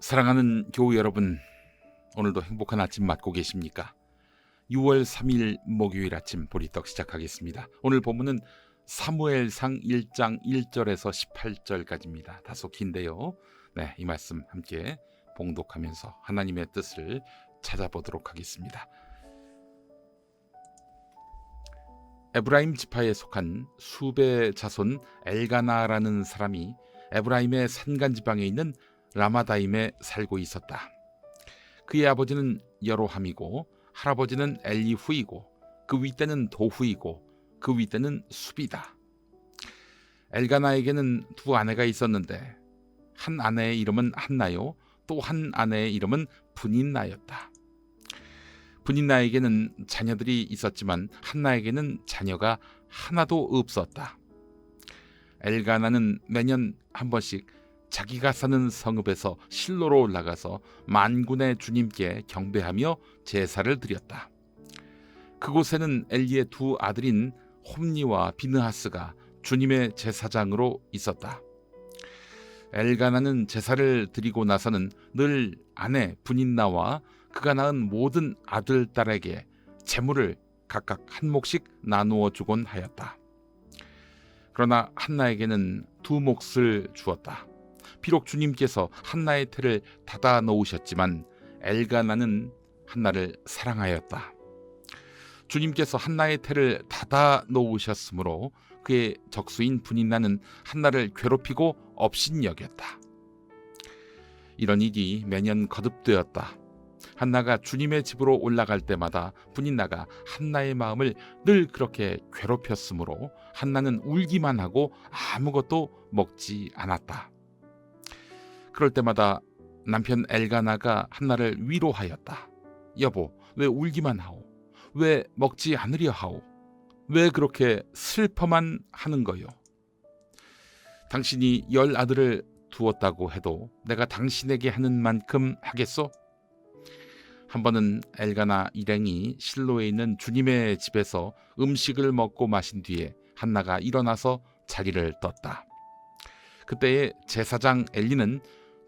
사랑하는 교우 여러분, 오늘도 행복한 아침 맞고 계십니까? 6월 3일 목요일 아침 보리떡 시작하겠습니다. 오늘 본문은 사무엘상 1장 1절에서 18절까지입니다. 다소 긴데요. 이 말씀 함께 봉독하면서 하나님의 뜻을 찾아보도록 하겠습니다. 에브라임 지파에 속한 수베 자손 엘가나라는 사람이 에브라임의 산간지방에 있는 라마다임에 살고 있었다. 그의 아버지는 여로함이고 할아버지는 엘리후이고 그 윗대는 도후이고 그 윗대는 수비다. 엘가나에게는 두 아내가 있었는데 한 아내의 이름은 한나요, 또 한 아내의 이름은 브닌나였다. 브닌나에게는 자녀들이 있었지만 한나에게는 자녀가 하나도 없었다. 엘가나는 매년 한 번씩 자기가 사는 성읍에서 실로로 올라가서 만군의 주님께 경배하며 제사를 드렸다. 그곳에는 엘리의 두 아들인 홈니와 비느하스가 주님의 제사장으로 있었다. 엘가나는 제사를 드리고 나서는 늘 아내 브닌나와 그가 낳은 모든 아들, 딸에게 재물을 각각 한 몫씩 나누어 주곤 하였다. 그러나 한나에게는 두 몫을 주었다. 비록 주님께서 한나의 태를 닫아 놓으셨지만 엘가나는 한나를 사랑하였다. 주님께서 한나의 태를 닫아 놓으셨으므로 그의 적수인 브닌나는 한나를 괴롭히고 업신여겼다. 이런 일이 매년 거듭되었다. 한나가 주님의 집으로 올라갈 때마다 브닌나가 한나의 마음을 늘 그렇게 괴롭혔으므로 한나는 울기만 하고 아무것도 먹지 않았다. 그럴 때마다 남편 엘가나가 한나를 위로하였다. 여보, 왜 울기만 하오? 왜 먹지 않으려 하오? 왜 그렇게 슬퍼만 하는 거요? 당신이 10 아들을 두었다고 해도 내가 당신에게 하는 만큼 하겠소? 한 번은 엘가나 일행이 실로에 있는 주님의 집에서 음식을 먹고 마신 뒤에 한나가 일어나서 자리를 떴다. 그때의 제사장 엘리는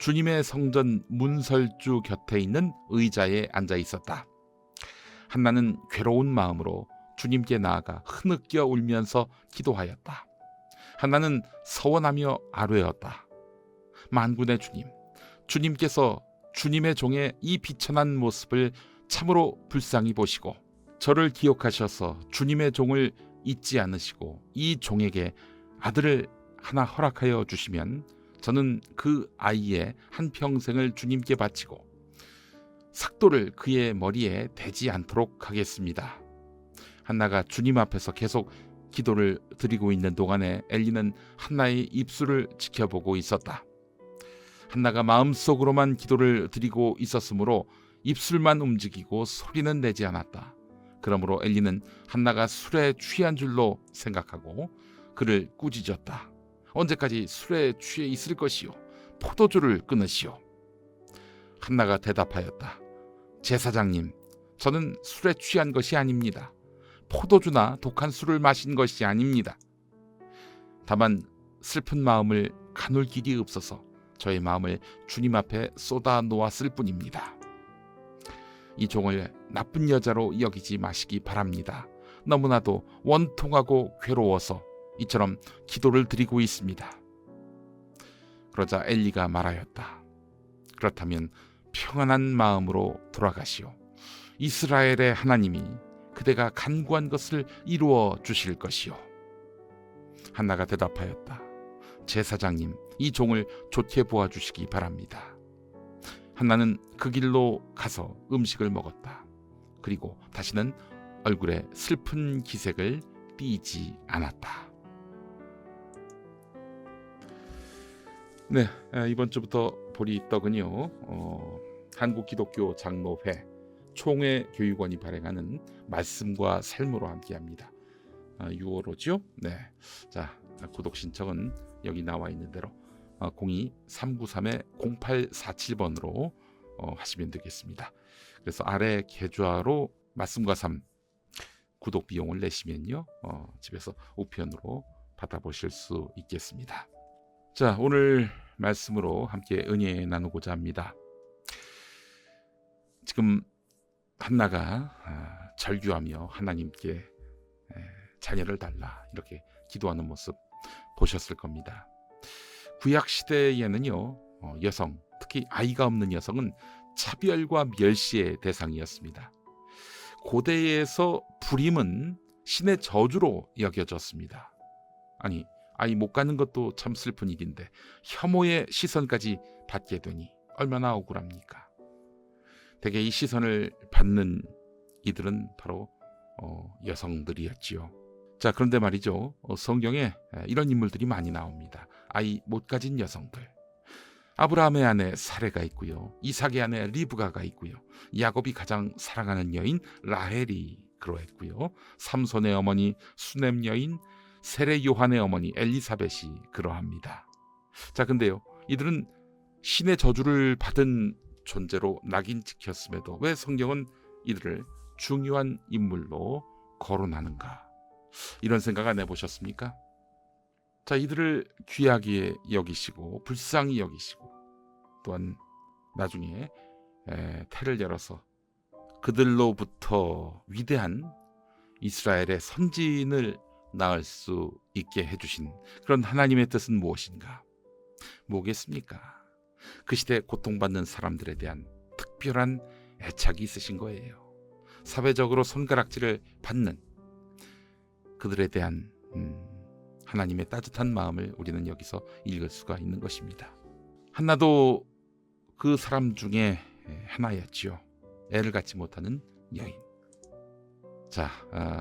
주님의 성전 문설주 곁에 있는 의자에 앉아 있었다. 한나는 괴로운 마음으로 주님께 나아가 흐느껴 울면서 기도하였다. 한나는 서원하며 아뢰었다. 만군의 주님, 주님께서 주님의 종의 이 비천한 모습을 참으로 불쌍히 보시고 저를 기억하셔서 주님의 종을 잊지 않으시고 이 종에게 아들을 하나 허락하여 주시면 저는 그 아이의 한평생을 주님께 바치고 삭도를 그의 머리에 대지 않도록 하겠습니다. 한나가 주님 앞에서 계속 기도를 드리고 있는 동안에 엘리는 한나의 입술을 지켜보고 있었다. 한나가 마음속으로만 기도를 드리고 있었으므로 입술만 움직이고 소리는 내지 않았다. 그러므로 엘리는 한나가 술에 취한 줄로 생각하고 그를 꾸짖었다. 언제까지 술에 취해 있을 것이요? 포도주를 끊으시오. 한나가 대답하였다. 제사장님, 저는 술에 취한 것이 아닙니다. 포도주나 독한 술을 마신 것이 아닙니다. 다만 슬픈 마음을 가눌 길이 없어서 저의 마음을 주님 앞에 쏟아 놓았을 뿐입니다. 이 종을 나쁜 여자로 여기지 마시기 바랍니다. 너무나도 원통하고 괴로워서 이처럼 기도를 드리고 있습니다. 그러자 엘리가 말하였다. 그렇다면 평안한 마음으로 돌아가시오. 이스라엘의 하나님이 그대가 간구한 것을 이루어 주실 것이오. 한나가 대답하였다. 제사장님, 이 종을 좋게 보아주시기 바랍니다. 한나는 그 길로 가서 음식을 먹었다. 그리고 다시는 얼굴에 슬픈 기색을 띠지 않았다. 이번 주부터 보리떡은요, 한국기독교 장로회 총회교육원이 발행하는 말씀과 삶으로 함께합니다. 6월호죠. 자, 구독 신청은 여기 나와 있는 대로 02-393-0847번으로 하시면 되겠습니다. 그래서 아래 계좌로 말씀과 삶 구독 비용을 내시면요, 집에서 우편으로 받아보실 수 있겠습니다. 자, 오늘 말씀으로 함께 은혜 나누고자 합니다. 지금 한나가 절규하며 하나님께 자녀를 달라 이렇게 기도하는 모습 보셨을 겁니다. 구약 시대에는요, 여성, 특히 아이가 없는 여성은 차별과 멸시의 대상이었습니다. 고대에서 불임은 신의 저주로 여겨졌습니다. 아니, 아이 못 가는 것도 참 슬픈 일인데 혐오의 시선까지 받게 되니 얼마나 억울합니까? 대개 이 시선을 받는 이들은 바로 여성들이었지요. 자, 그런데 말이죠, 성경에 이런 인물들이 많이 나옵니다. 아이 못 가진 여성들. 아브라함의 아내 사레가 있고요, 이삭의 아내 리브가가 있고요, 야곱이 가장 사랑하는 여인 라헬이 그러했고요, 삼손의 어머니 수넴 여인 세례 요한의 어머니 엘리사벳이 그러합니다. 자, 근데요, 이들은 신의 저주를 받은 존재로 낙인 찍혔음에도 왜 성경은 이들을 중요한 인물로 거론하는가? 이런 생각 안 해보셨습니까? 자, 이들을 귀하게 여기시고 불쌍히 여기시고 또한 나중에 태를 열어서 그들로부터 위대한 이스라엘의 선진을 낳을 수 있게 해주신 그런 하나님의 뜻은 무엇인가? 뭐겠습니까? 그 시대 고통받는 사람들에 대한 특별한 애착이 있으신 거예요. 사회적으로 손가락질을 받는 그들에 대한 하나님의 따뜻한 마음을 우리는 여기서 읽을 수가 있는 것입니다. 한나도 그 사람 중에 하나였지요. 애를 갖지 못하는 여인. 자,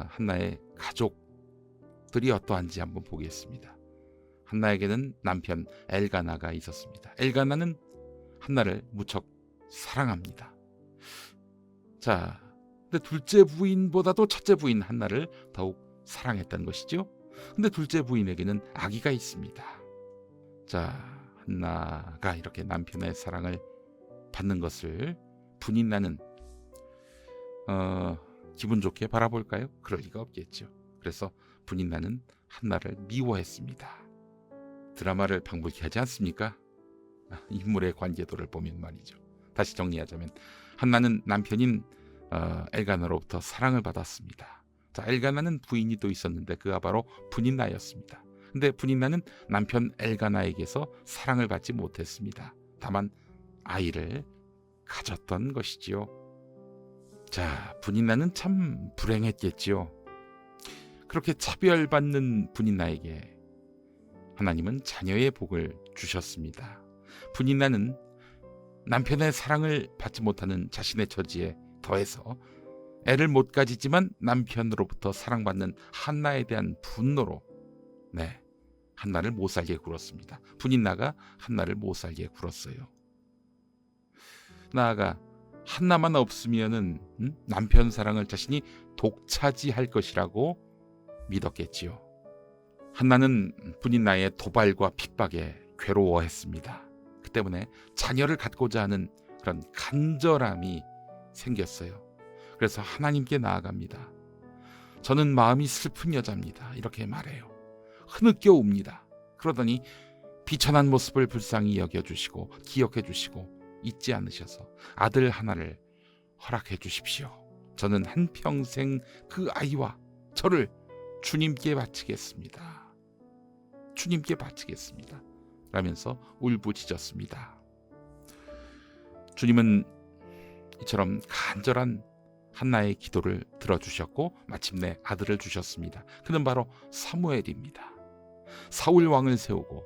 한나의 가족들이 어떠한지 한번 보겠습니다. 한나에게는 남편 엘가나가 있었습니다. 엘가나는 한나를 무척 사랑합니다. 자, 근데 둘째 부인보다도 첫째 부인 한나를 더욱 사랑했다는 것이죠. 근데 둘째 부인에게는 아기가 있습니다. 자, 한나가 이렇게 남편의 사랑을 받는 것을 분인나는 기분 좋게 바라볼까요? 그럴 리가 없겠죠. 그래서 분인나는 한나를 미워했습니다. 드라마를 방불케 하지 않습니까? 인물의 관계도를 보면 말이죠. 다시 정리하자면 한나는 남편인 엘가나로부터 사랑을 받았습니다. 자, 엘가나는 부인이 또 있었는데 그가 바로 분인나였습니다. 근데 분인나는 남편 엘가나에게서 사랑을 받지 못했습니다. 다만 아이를 가졌던 것이지요. 자, 분인나는 참 불행했겠지요. 그렇게 차별받는 분인나에게 하나님은 자녀의 복을 주셨습니다. 분인나는 남편의 사랑을 받지 못하는 자신의 처지에 더해서 애를 못 가지지만 남편으로부터 사랑받는 한나에 대한 분노로 한나를 못 살게 굴었습니다. 분인나가 한나를 못 살게 굴었어요. 나아가 한나만 없으면은 남편 사랑을 자신이 독차지할 것이라고 믿었겠지요. 한나는 분인나의 도발과 핍박에 괴로워했습니다. 그 때문에 자녀를 갖고자 하는 그런 간절함이 생겼어요. 그래서 하나님께 나아갑니다. 저는 마음이 슬픈 여자입니다. 이렇게 말해요. 흐느껴 웁니다. 그러더니 비천한 모습을 불쌍히 여겨주시고 기억해 주시고 잊지 않으셔서 아들 하나를 허락해 주십시오. 저는 한평생 그 아이와 저를 주님께 바치겠습니다. 주님께 바치겠습니다. 라면서 울부짖었습니다. 주님은 이처럼 간절한 한나의 기도를 들어주셨고 마침내 아들을 주셨습니다. 그는 바로 사무엘입니다. 사울 왕을 세우고,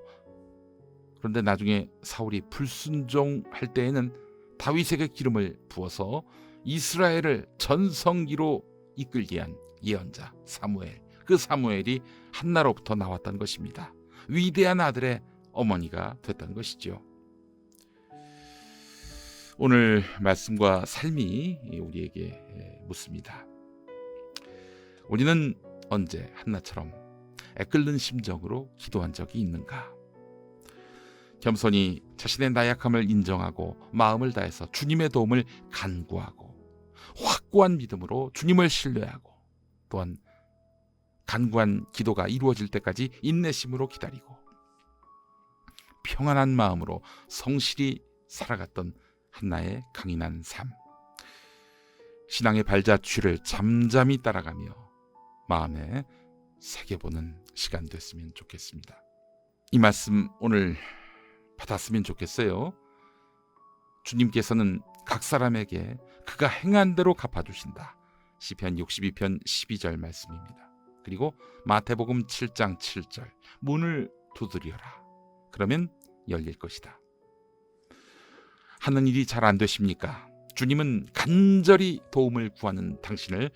그런데 나중에 사울이 불순종할 때에는 다윗에게 기름을 부어서 이스라엘을 전성기로 이끌게 한 예언자 사무엘, 그 사무엘이 한나로부터 나왔던 것입니다. 위대한 아들의 어머니가 됐던 것이죠. 오늘 말씀과 삶이 우리에게 묻습니다. 우리는 언제 한나처럼 애끓는 심정으로 기도한 적이 있는가? 겸손히 자신의 나약함을 인정하고 마음을 다해서 주님의 도움을 간구하고 확고한 믿음으로 주님을 신뢰하고 또한 간구한 기도가 이루어질 때까지 인내심으로 기다리고 평안한 마음으로 성실히 살아갔던 한나의 강인한 삶. 신앙의 발자취를 잠잠히 따라가며 마음에 새겨보는 시간 됐으면 좋겠습니다. 이 말씀 오늘 받았으면 좋겠어요. 주님께서는 각 사람에게 그가 행한 대로 갚아주신다. 시편 62편 12절 말씀입니다. 그리고 마태복음 7장 7절 문을 두드려라. 그러면 열릴 것이다. 하는 일이 잘 안 되십니까? 주님은 간절히 도움을 구하는 당신을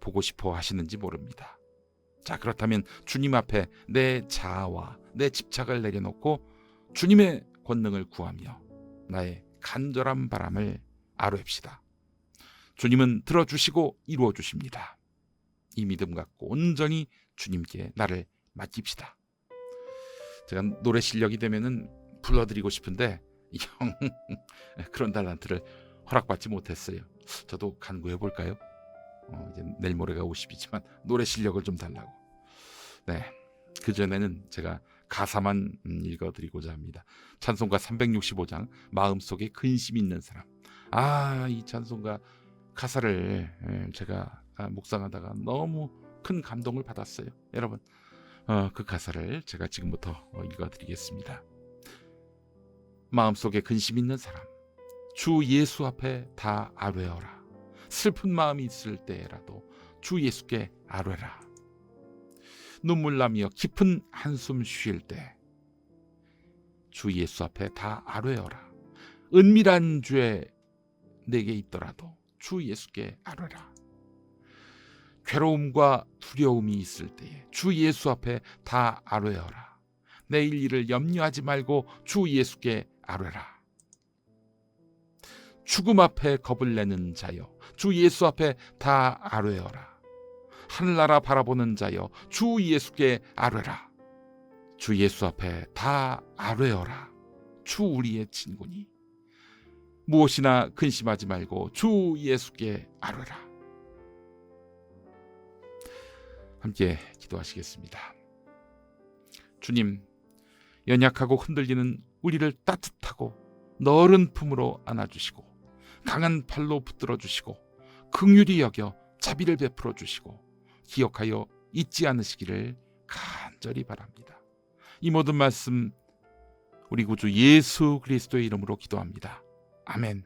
보고 싶어 하시는지 모릅니다. 자, 그렇다면 주님 앞에 내 자아와 내 집착을 내려놓고 주님의 권능을 구하며 나의 간절한 바람을 아뢰읍시다. 주님은 들어주시고 이루어주십니다. 이 믿음 갖고 온전히 주님께 나를 맡깁시다. 제가 노래 실력이 되면은 불러드리고 싶은데 형 그런 달란트를 허락받지 못했어요. 저도 간구해 볼까요? 이제 내일 모레가 50이지만 노래 실력을 좀 달라고. 네, 그 전에는 제가 가사만 읽어드리고자 합니다. 찬송가 365장 마음속에 근심 있는 사람. 이 찬송가 가사를 제가 묵상하다가 너무 큰 감동을 받았어요. 여러분, 그 가사를 제가 지금부터 읽어드리겠습니다. 마음속에 근심 있는 사람, 주 예수 앞에 다 아뢰어라. 슬픈 마음이 있을 때라도 주 예수께 아뢰라. 눈물 나며 깊은 한숨 쉴 때 주 예수 앞에 다 아뢰어라. 은밀한 죄 내게 있더라도 주 예수께 아뢰라. 괴로움과 두려움이 있을 때에 주 예수 앞에 다 아뢰어라. 내일 일을 염려하지 말고 주 예수께 아뢰라. 죽음 앞에 겁을 내는 자여 주 예수 앞에 다 아뢰어라. 하늘나라 바라보는 자여 주 예수께 아뢰라. 주 예수 앞에 다 아뢰어라. 주 우리의 친구니 무엇이나 근심하지 말고 주 예수께 아뢰라. 함께 기도하시겠습니다. 주님, 연약하고 흔들리는 우리를 따뜻하고 너른 품으로 안아주시고 강한 팔로 붙들어 주시고 긍휼히 여겨 자비를 베풀어 주시고 기억하여 잊지 않으시기를 간절히 바랍니다. 이 모든 말씀 우리 구주 예수 그리스도의 이름으로 기도합니다. 아멘.